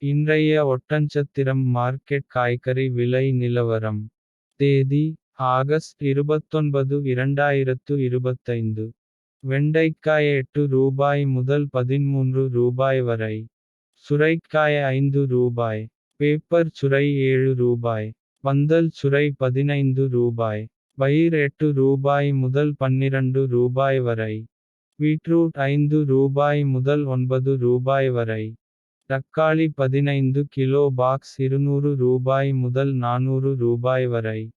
இன்றைய ஒட்டன்சத்திரம் மார்க்கெட் காய்கறி விலை நிலவரம். தேதி ஆகஸ்ட் 29 2025. வெண்டைக்காய் ரூபாய் 8 முதல் 13 ரூபாய் வரை. சுரைக்காய் ரூபாய் 5. பேப்பர் சுரை ரூபாய் 7. பந்தல் சுரை 15 ரூபாய். பயிர் ரூபாய் முதல் 12 ரூபாய் வரை. பீட்ரூட் ரூபாய் முதல் 9 ரூபாய் வரை. தக்காளி 15 கிலோ பாக்ஸ் 200 ரூபாய் முதல் 400 ரூபாய் வரை.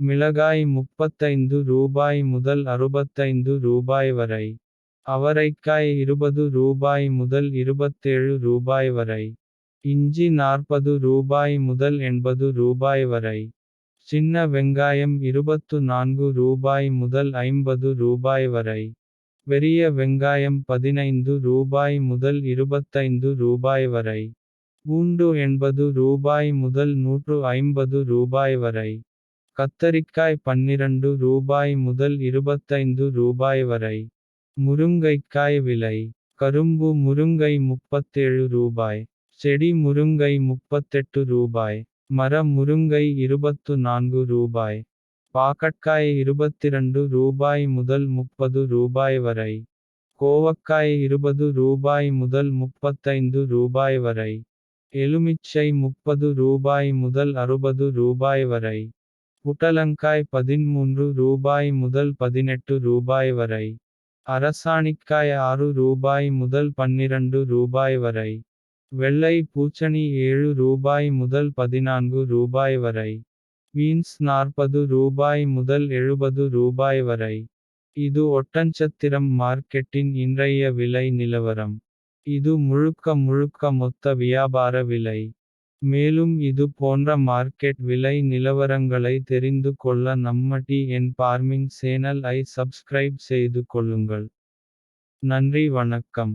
மிளகாய் 35 ரூபாய் முதல் 65 ரூபாய் வரை. அவரைக்காய் 20 ரூபாய் முதல் 27 ரூபாய் வரை. இஞ்சி 40 ரூபாய் முதல் 80 ரூபாய் வரை. சின்ன வெங்காயம் 24 ரூபாய் முதல் 50 ரூபாய் வரை. பெரிய வெங்காயம் 15 ரூபாய் முதல் 25 ரூபாய் வரை. பூண்டு 80 ரூபாய் முதல் 150 ரூபாய் வரை. கத்தரிக்காய் 12 ரூபாய் முதல் 25 ரூபாய் வரை. முருங்கைக்காய் விலை. கரும்பு முருங்கை 37 ரூபாய். செடி முருங்கை 38 ரூபாய். மர முருங்கை 24 ரூபாய். பாகற்காய் 22 ரூபாய் முதல் 30 ரூபாய் வரை. கோவக்காய் 20 ரூபாய் முதல் 35 ரூபாய் வரை. எலுமிச்சை 30 ரூபாய் முதல் 60 ரூபாய் வரை. புடலங்காய் 13 ரூபாய் முதல் 18 ரூபாய் வரை. அரசாணிக்காய் 6 ரூபாய் முதல் 12 ரூபாய் வரை. வெள்ளை பூசணி 7 ரூபாய் முதல் 14 ரூபாய் வரை. பீன்ஸ் 40 ரூபாய் முதல் 70 ரூபாய் வரை. இது ஒட்டன்சத்திரம் மார்க்கெட்டின் இன்றைய விலை நிலவரம். இது முழுக்க மொத்த வியாபார விலை. மேலும் இது போன்ற மார்க்கெட் விலை நிலவரங்களை தெரிந்து கொள்ள நம்ம டிஎன் ஃபார்மிங் சேனல் ஐ சப்ஸ்கிரைப் செய்து கொள்ளுங்கள். நன்றி வணக்கம்.